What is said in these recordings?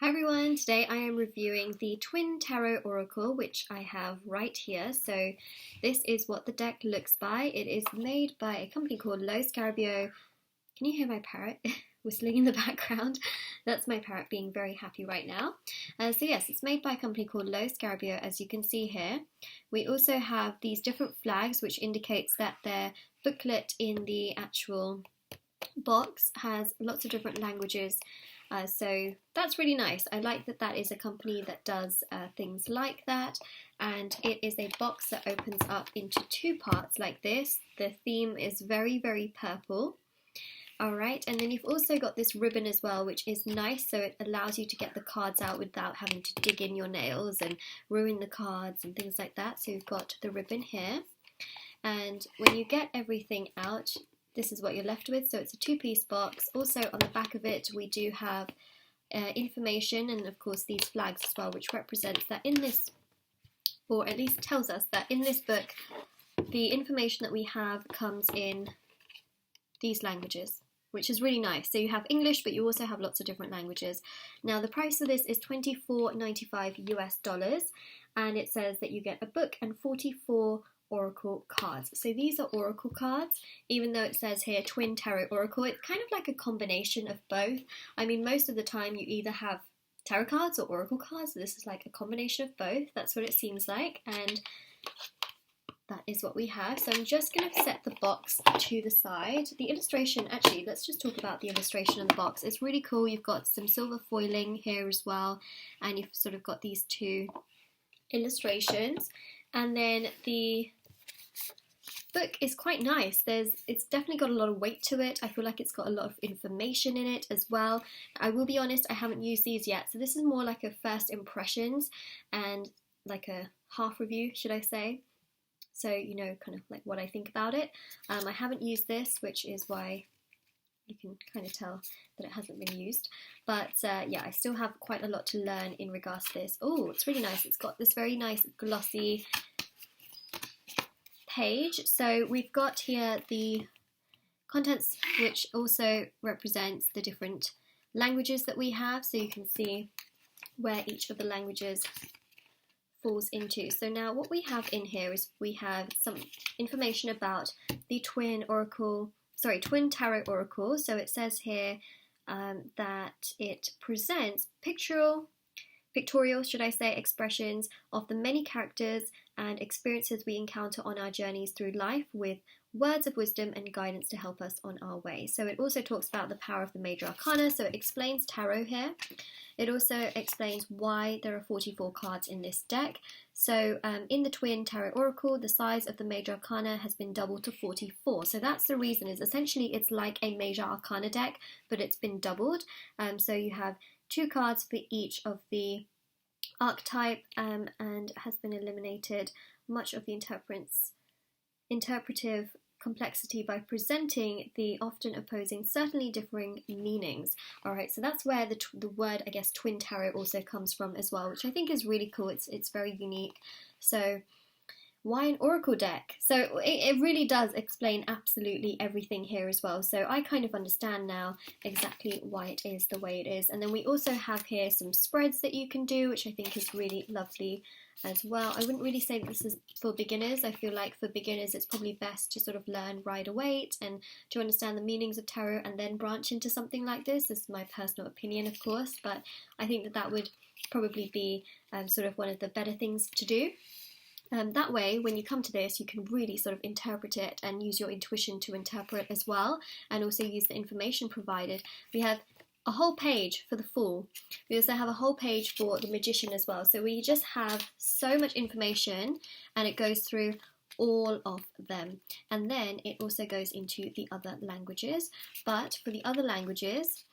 Hi everyone, today I am reviewing the Twin Tarot Oracle, which I have right here. So this is what the deck looks by. It is made by a company called Los Scarabeo. Can you hear my parrot whistling in the background? That's my parrot being very happy right now. So yes, it's made by a company called Los Scarabeo, as you can see here. We also have these different flags, which indicates that their booklet in the actual box has lots of different languages. So that's really nice. I like that that is a company that does things like that, and it is a box that opens up into two parts like this. The theme is very, very purple. Alright, and then you've also got this ribbon as well, which is nice, so it allows you to get the cards out without having to dig in your nails and ruin the cards and things like that. So you've got the ribbon here, and when you get everything out, this is what you're left with. So it's a two-piece box. Also on the back of it we do have information, and of course these flags as well, which represents that in this, or at least tells us that in this book, the information that we have comes in these languages, which is really nice. So you have English, but you also have lots of different languages. Now the price of this is $24.95 US, and it says that you get a book and 44 Oracle cards. So these are Oracle cards, even though it says here Twin Tarot Oracle. It's kind of like a combination of both. I mean, most of the time you either have tarot cards or Oracle cards. So this is like a combination of both. That's what it seems like, and that is what we have. So I'm just going to set the box to the side. The illustration, actually, let's just talk about the illustration on the box. It's really cool. You've got some silver foiling here as well, and you've sort of got these two illustrations. And then the book is quite nice. It's definitely got a lot of weight to it. I feel like it's got a lot of information in it as well. I will be honest, I haven't used these yet, so this is more like a first impressions and like a half review, should I say. So you know, kind of like what I think about it. I haven't used this, which is why you can kind of tell that it hasn't been used. But yeah, I still have quite a lot to learn in regards to this. Oh, it's really nice. It's got this very nice glossy page. So we've got here the contents, which also represents the different languages that we have. So you can see where each of the languages falls into. So now what we have in here is we have some information about the Twin Tarot Oracle. So it says here that it presents pictorial, should I say, expressions of the many characters and experiences we encounter on our journeys through life, with words of wisdom and guidance to help us on our way. So it also talks about the power of the major arcana, so it explains tarot here. It also explains why there are 44 cards in this deck. So in the Twin Tarot Oracle, the size of the major arcana has been doubled to 44. So that's the reason, is essentially it's like a major arcana deck, but it's been doubled. So you have 2 cards for each of the archetype, and has been eliminated much of the interpretive complexity by presenting the often opposing, certainly differing meanings. Alright, so that's where the word, I guess, Twin Tarot also comes from as well, which I think is really cool. It's very unique. So why an oracle deck? So it really does explain absolutely everything here as well. So I kind of understand now exactly why it is the way it is. And then we also have here some spreads that you can do, which I think is really lovely as well. I wouldn't really say that this is for beginners. I feel like for beginners it's probably best to sort of learn Rider-Waite and to understand the meanings of tarot and then branch into something like this. This is my personal opinion, of course, but I think that that would probably be sort of one of the better things to do. That way, when you come to this, you can really sort of interpret it and use your intuition to interpret as well, and also use the information provided. We have a whole page for the Fool. We also have a whole page for the Magician as well. So we just have so much information, and it goes through all of them. And then it also goes into the other languages. But for the other languages,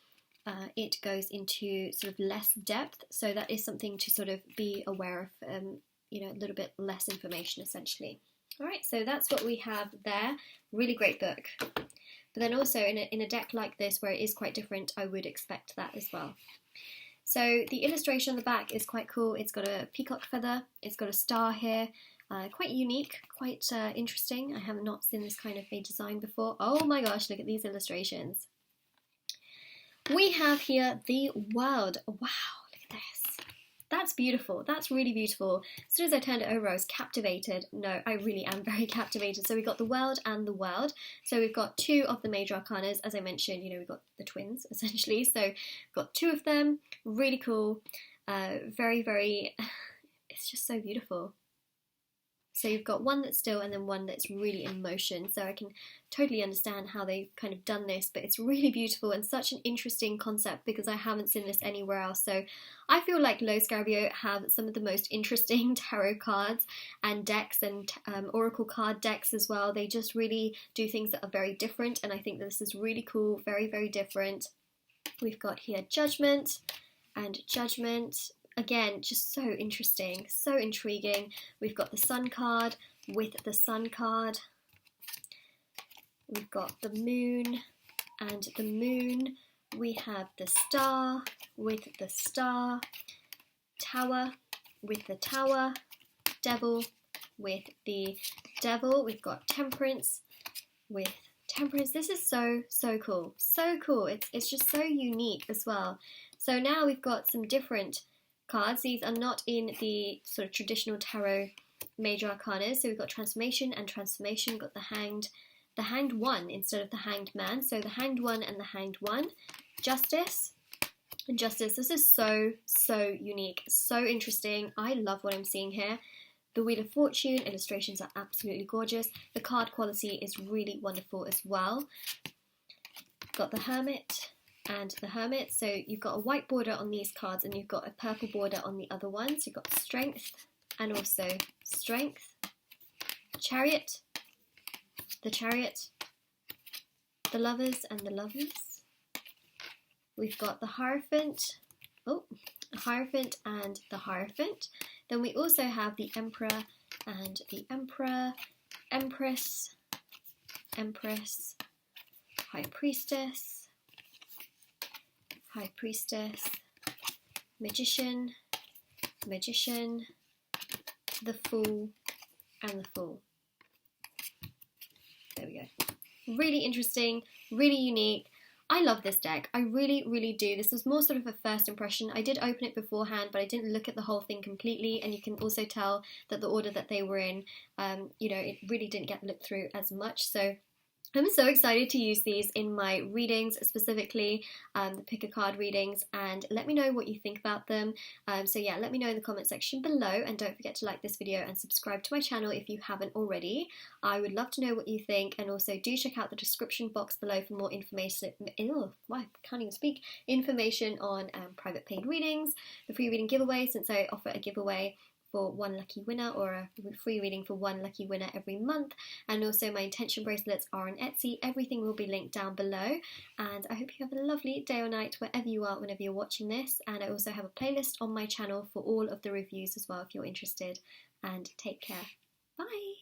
it goes into sort of less depth. So that is something to sort of be aware of. You know, a little bit less information essentially. Alright, so that's what we have there. Really great book. But then also in a deck like this where it is quite different, I would expect that as well. So the illustration on the back is quite cool. It's got a peacock feather, it's got a star here, quite unique, quite interesting. I have not seen this kind of a design before. Oh my gosh, look at these illustrations. We have here the world. Wow, look at this. That's beautiful. That's really beautiful. As soon as I turned it over, I was captivated. No, I really am very captivated. So we've got the world and the world. So we've got 2 of the major arcanas. As I mentioned, you know, we've got the twins, essentially. So we've got 2 of them. Really cool. Very, very... It's just so beautiful. So you've got one that's still and then one that's really in motion. So I can totally understand how they've kind of done this, but it's really beautiful and such an interesting concept because I haven't seen this anywhere else. So I feel like Lo Scarabeo have some of the most interesting tarot cards and decks and oracle card decks as well. They just really do things that are very different, and I think this is really cool, very, very different. We've got here Judgment and Judgment. Again, just so interesting, so intriguing. We've got the Sun card with the Sun card. We've got the Moon and the Moon. We have the Star with the Star. Tower with the Tower. Devil with the Devil. We've got Temperance with Temperance. This is so, so cool. So cool. It's just so unique as well. So now we've got some different cards. These are not in the sort of traditional tarot major arcana. So we've got Transformation and Transformation. We've got the Hanged One instead of the Hanged Man. So the Hanged One and the Hanged One. Justice and Justice. This is so, so unique, so interesting. I love what I'm seeing here. The Wheel of Fortune illustrations are absolutely gorgeous. The card quality is really wonderful as well. Got the Hermit and the Hermit. So you've got a white border on these cards and you've got a purple border on the other one. So you've got Strength and also Strength. Chariot, the Chariot, the Lovers and the Lovers. We've got the Hierophant, Hierophant and the Hierophant. Then we also have the Emperor and the Emperor, Empress, Empress, High Priestess, High Priestess, Magician, Magician, the Fool, and the Fool. There we go. Really interesting, really unique. I love this deck. I really, really do. This was more sort of a first impression. I did open it beforehand, but I didn't look at the whole thing completely, and you can also tell that the order that they were in, you know, it really didn't get looked through as much. So I'm so excited to use these in my readings, specifically the pick a card readings, and let me know what you think about them. So yeah, let me know in the comment section below, and don't forget to like this video and subscribe to my channel if you haven't already. I would love to know what you think, and also do check out the description box below for more information. I can't even speak. Information on private paid readings, the free reading giveaway, since I offer a giveaway for one lucky winner, or a free reading for one lucky winner every month, and also my intention bracelets are on Etsy. Everything will be linked down below, and I hope you have a lovely day or night wherever you are whenever you're watching this. And I also have a playlist on my channel for all of the reviews as well if you're interested, and take care. Bye!